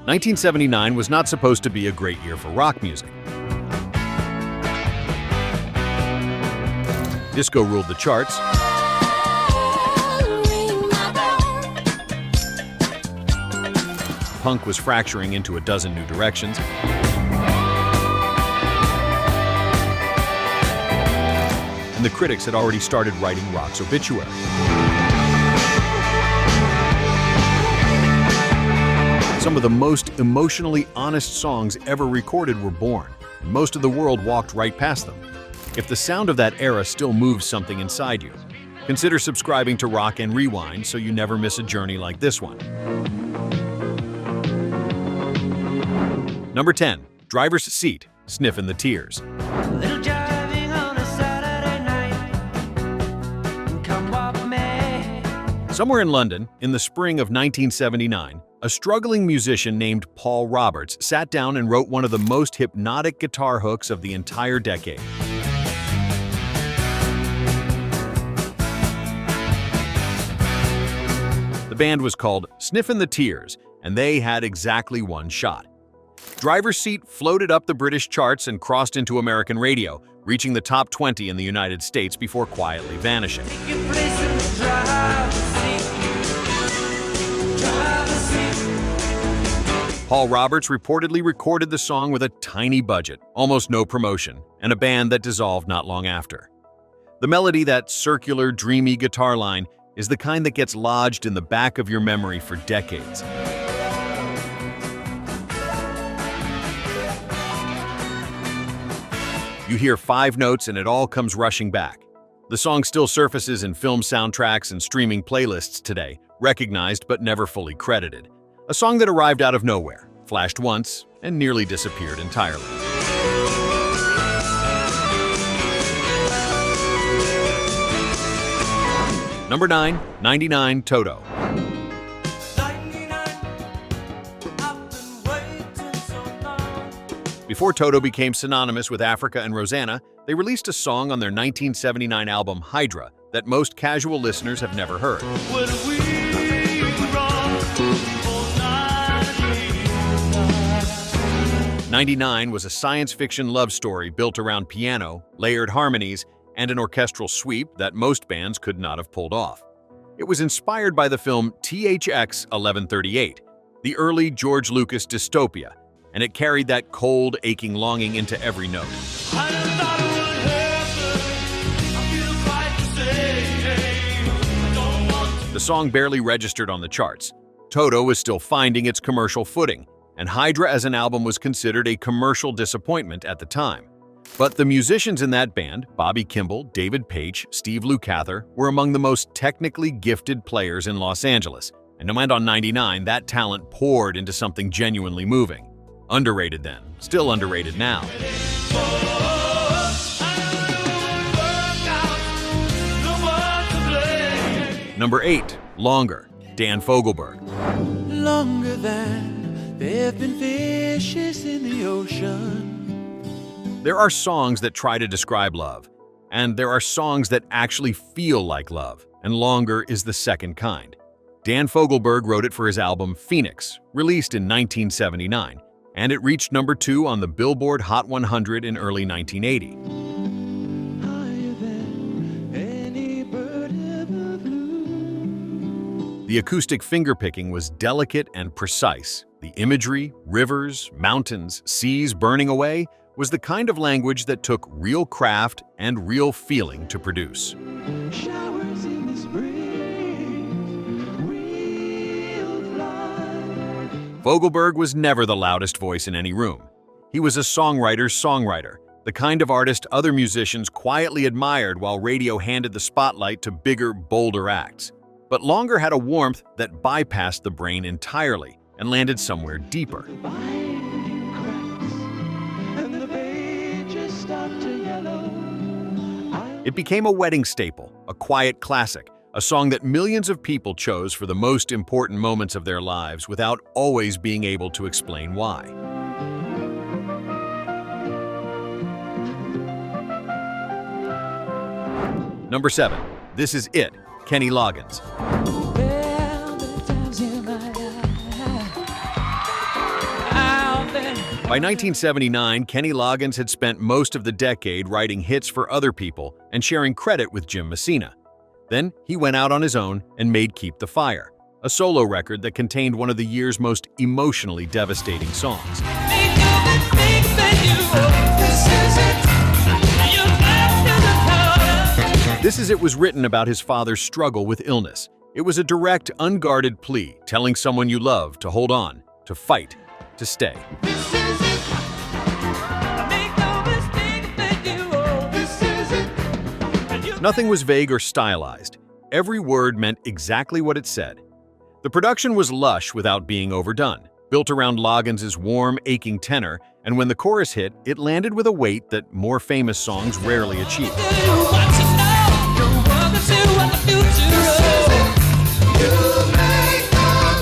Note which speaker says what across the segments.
Speaker 1: 1979 was not supposed to be a great year for rock music. Disco ruled the charts. Punk was fracturing into a dozen new directions. And the critics had already started writing rock's obituary. Some of the most emotionally honest songs ever recorded were born, and most of the world walked right past them. If the sound of that era still moves something inside you, consider subscribing to Rock and Rewind so you never miss a journey like this one. Number 10. Driver's Seat, Sniffin' the Tears.
Speaker 2: Little driving on a Saturday night. Come walk with me.
Speaker 1: Somewhere in London, in the spring of 1979, a struggling musician named Paul Roberts sat down and wrote one of the most hypnotic guitar hooks of the entire decade. The band was called Sniffin' the Tears, and they had exactly one shot. Driver's Seat floated up the British charts and crossed into American radio, reaching the top 20 in the United States before quietly vanishing. Paul Roberts reportedly recorded the song with a tiny budget, almost no promotion, and a band that dissolved not long after. The melody, that circular, dreamy guitar line, is the kind that gets lodged in the back of your memory for decades. You hear 5 notes and it all comes rushing back. The song still surfaces in film soundtracks and streaming playlists today, recognized but never fully credited. A song that arrived out of nowhere, flashed once, and nearly disappeared entirely. Number 9. 99 Toto. Before Toto became synonymous with Africa and Rosanna, they released a song on their 1979 album Hydra that most casual listeners have never heard. 99 was a science fiction love story built around piano, layered harmonies, and an orchestral sweep that most bands could not have pulled off. It was inspired by the film THX 1138, the early George Lucas dystopia, and it carried that cold, aching longing into every note. The song barely registered on the charts. Toto was still finding its commercial footing, and Hydra as an album was considered a commercial disappointment at the time. But the musicians in that band, Bobby Kimball, David Paich, Steve Lukather, were among the most technically gifted players in Los Angeles, and on 99, that talent poured into something genuinely moving. Underrated then, still underrated now. Number 8. Longer, Dan Fogelberg.
Speaker 2: Longer than there have been fishes in the ocean.
Speaker 1: There are songs that try to describe love, and there are songs that actually feel like love, and Longer is the second kind. Dan Fogelberg wrote it for his album Phoenix, released in 1979, and it reached number 2 on the Billboard Hot 100 in early 1980. The acoustic fingerpicking was delicate and precise. The imagery, rivers, mountains, seas burning away, was the kind of language that took real craft and real feeling to produce. Fogelberg was never the loudest voice in any room. He was a songwriter's songwriter, the kind of artist other musicians quietly admired while radio handed the spotlight to bigger, bolder acts. But Longer had a warmth that bypassed the brain entirely and landed somewhere deeper. It became a wedding staple, a quiet classic, a song that millions of people chose for the most important moments of their lives without always being able to explain why. Number 7. This Is It, Kenny Loggins. By 1979, Kenny Loggins had spent most of the decade writing hits for other people and sharing credit with Jim Messina. Then he went out on his own and made Keep the Fire, a solo record that contained one of the year's most emotionally devastating songs. This Is It was written about his father's struggle with illness. It was a direct, unguarded plea, telling someone you love to hold on, to fight, to stay. Nothing was vague or stylized. Every word meant exactly what it said. The production was lush without being overdone, built around Loggins' warm, aching tenor, and when the chorus hit, it landed with a weight that more famous songs rarely achieve.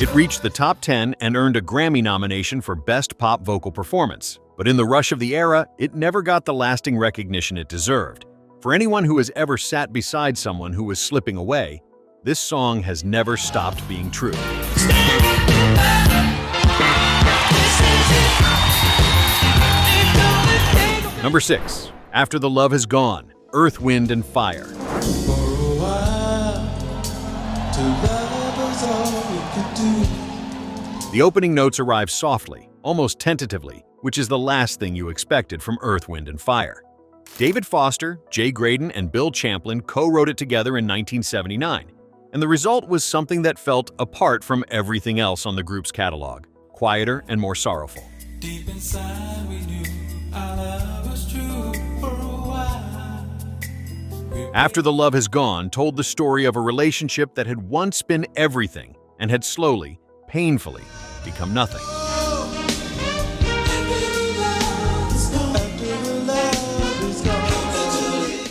Speaker 1: It reached the top 10 and earned a Grammy nomination for Best Pop Vocal Performance. But in the rush of the era, it never got the lasting recognition it deserved. For anyone who has ever sat beside someone who was slipping away, this song has never stopped being true. Number 6. After the Love Has Gone, Earth, Wind and Fire. The opening notes arrive softly, almost tentatively, which is the last thing you expected from Earth, Wind and Fire. David Foster, Jay Graydon, and Bill Champlin co-wrote it together in 1979, and the result was something that felt apart from everything else on the group's catalog, quieter and more sorrowful.
Speaker 2: Deep inside we knew our love was true for a while.
Speaker 1: After the Love Has Gone told the story of a relationship that had once been everything and had slowly, painfully, become nothing.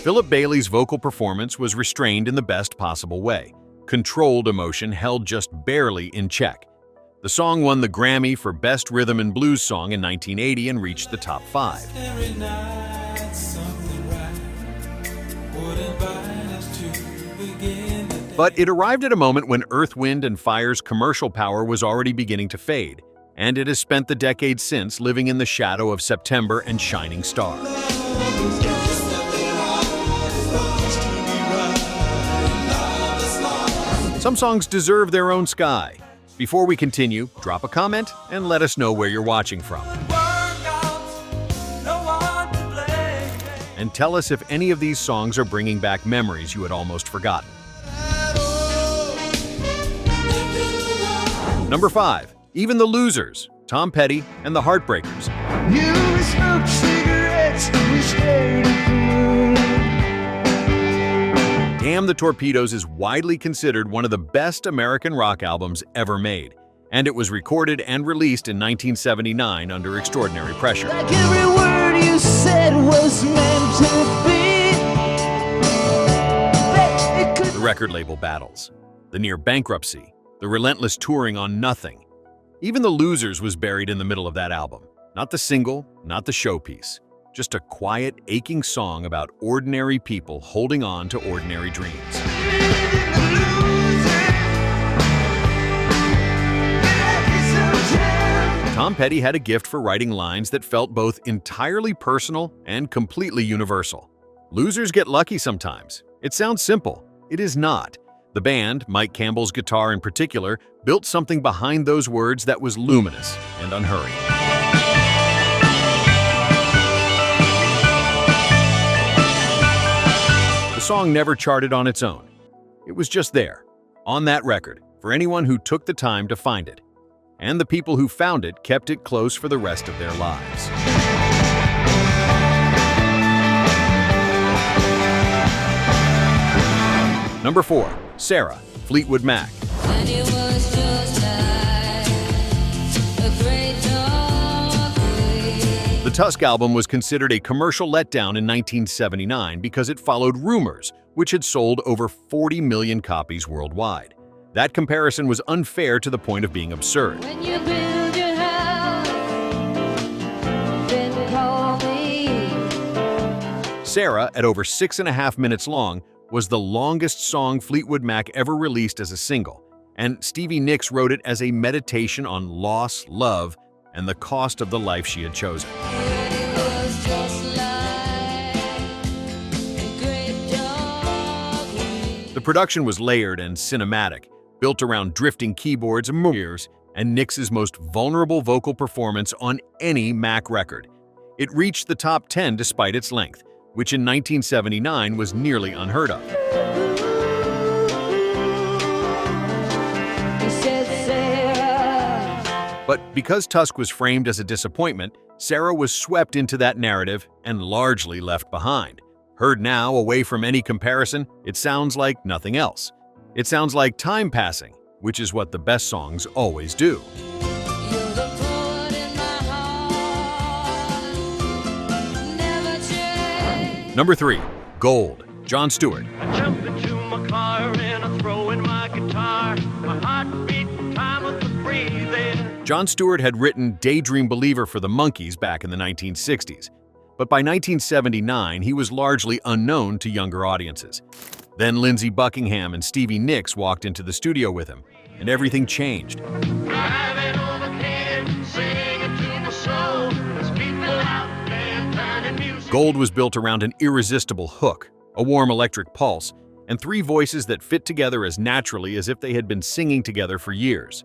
Speaker 1: Philip Bailey's vocal performance was restrained in the best possible way. Controlled emotion held just barely in check. The song won the Grammy for Best Rhythm and Blues Song in 1980 and reached the top 5. But it arrived at a moment when Earth, Wind and Fire's commercial power was already beginning to fade, and it has spent the decades since living in the shadow of September and Shining Star. Some songs deserve their own sky. Before we continue, drop a comment and let us know where you're watching from. And tell us if any of these songs are bringing back memories you had almost forgotten. Number 5. Even the Losers, Tom Petty and the Heartbreakers.
Speaker 2: You smoked cigarettes, we stared at the moon.
Speaker 1: Damn the Torpedoes is widely considered one of the best American rock albums ever made, and it was recorded and released in 1979 under extraordinary pressure.
Speaker 2: Like every word you said was meant to be.
Speaker 1: The record label battles, the near bankruptcy, the relentless touring on nothing. Even the Losers was buried in the middle of that album. Not the single, not the showpiece. Just a quiet, aching song about ordinary people holding on to ordinary dreams. Tom Petty had a gift for writing lines that felt both entirely personal and completely universal. Losers get lucky sometimes. It sounds simple. It is not. The band, Mike Campbell's guitar in particular, built something behind those words that was luminous and unhurried. The song never charted on its own. It was just there, on that record, for anyone who took the time to find it. And the people who found it kept it close for the rest of their lives. Number 4. Sarah, Fleetwood Mac.
Speaker 3: And it was just like a great dark way.
Speaker 1: The Tusk album was considered a commercial letdown in 1979 because it followed Rumors, which had sold over 40 million copies worldwide. That comparison was unfair to the point of being absurd.
Speaker 3: When you build your house, then call me.
Speaker 1: Sarah, at over 6.5 minutes long, was the longest song Fleetwood Mac ever released as a single, and Stevie Nicks wrote it as a meditation on loss, love, and the cost of the life she had chosen.
Speaker 3: It was just like a great dog with
Speaker 1: The production was layered and cinematic, built around drifting keyboards and mirrors, and Nix's most vulnerable vocal performance on any Mac record. It reached the top 10 despite its length, which in 1979 was nearly unheard of.
Speaker 3: He said, Sarah.
Speaker 1: But because Tusk was framed as a disappointment, Sarah was swept into that narrative and largely left behind. Heard now, away from any comparison, it sounds like nothing else. It sounds like time passing, which is what the best songs always do.
Speaker 3: You're the poet in my heart. Never change.
Speaker 1: Number 3. Gold, Jon Stewart.
Speaker 2: I jump into my car and I throw in my guitar. My heart beat time with the breathing.
Speaker 1: Jon Stewart had written Daydream Believer for the Monkees back in the 1960s, but by 1979 he was largely unknown to younger audiences. Then Lindsey Buckingham and Stevie Nicks walked into the studio with him, and everything changed.
Speaker 2: Driving overhead, singing to my soul. There's people out there turning music.
Speaker 1: Gold was built around an irresistible hook, a warm electric pulse, and 3 voices that fit together as naturally as if they had been singing together for years.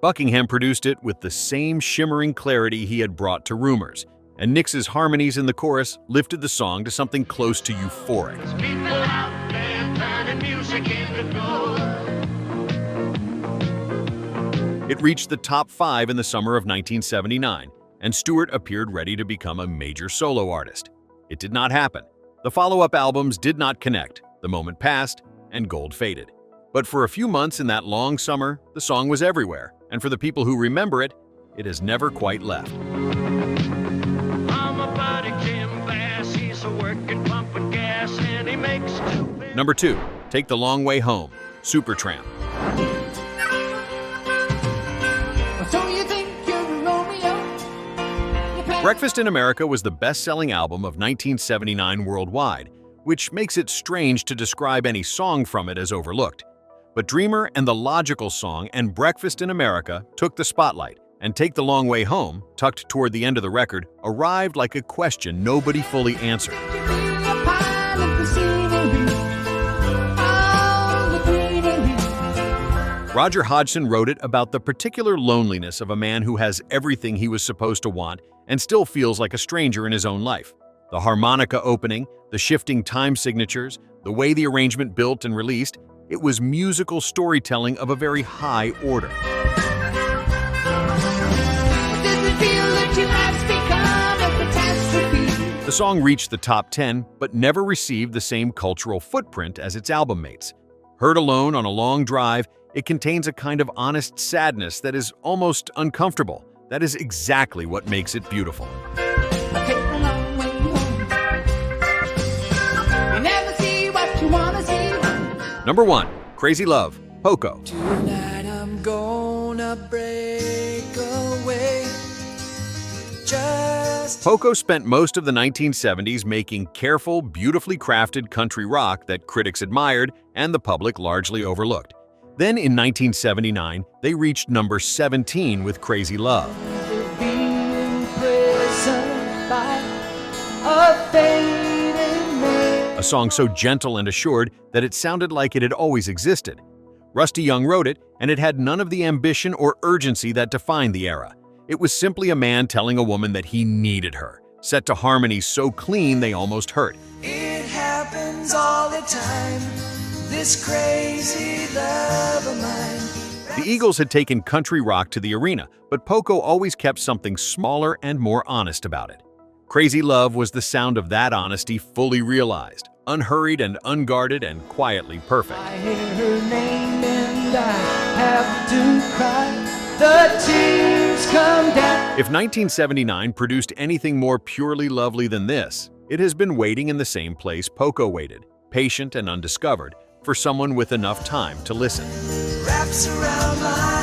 Speaker 1: Buckingham produced it with the same shimmering clarity he had brought to Rumors, and Nix's harmonies in the chorus lifted the song to something close to euphoric.
Speaker 2: People out there turning music into gold.
Speaker 1: It reached the top 5 in the summer of 1979, and Stewart appeared ready to become a major solo artist. It did not happen. The follow-up albums did not connect, the moment passed, and Gold faded. But for a few months in that long summer, the song was everywhere, and for the people who remember it, it has never quite left.
Speaker 2: I'm a buddy Jim Bass, he's a working pumping gas, and he makes stupid.
Speaker 1: Number 2. Take the Long Way Home, Supertramp.
Speaker 3: So you think you're Romeo?
Speaker 1: Breakfast in America was the best-selling album of 1979 worldwide, which makes it strange to describe any song from it as overlooked. But Dreamer and the Logical Song and Breakfast in America took the spotlight, and Take the Long Way Home, tucked toward the end of the record, arrived like a question nobody fully answered. Roger Hodgson wrote it about the particular loneliness of a man who has everything he was supposed to want and still feels like a stranger in his own life. The harmonica opening, the shifting time signatures, the way the arrangement built and released, it was musical storytelling of a very high order. The song reached the top 10, but never received the same cultural footprint as its album mates. Heard alone on a long drive, it contains a kind of honest sadness that is almost uncomfortable. That is exactly what makes it beautiful. Number 1. Crazy Love, Poco.
Speaker 2: Tonight I'm gonna break away. Just
Speaker 1: Poco spent most of the 1970s making careful, beautifully crafted country rock that critics admired and the public largely overlooked. Then in 1979, they reached number 17 with Crazy Love.
Speaker 2: be imprisoned by a fading man.
Speaker 1: A song so gentle and assured that it sounded like it had always existed. Rusty Young wrote it, and it had none of the ambition or urgency that defined the era. It was simply a man telling a woman that he needed her, set to harmonies so clean they almost hurt.
Speaker 2: It happens all the time, this crazy love of mine.
Speaker 1: The Eagles had taken country rock to the arena, but Poco always kept something smaller and more honest about it. Crazy Love was the sound of that honesty fully realized, unhurried and unguarded and quietly perfect.
Speaker 2: I hear her name and I have to cry. The tears come down.
Speaker 1: If 1979 produced anything more purely lovely than this, it has been waiting in the same place Poco waited, patient and undiscovered, for someone with enough time to listen.
Speaker 2: Wraps around my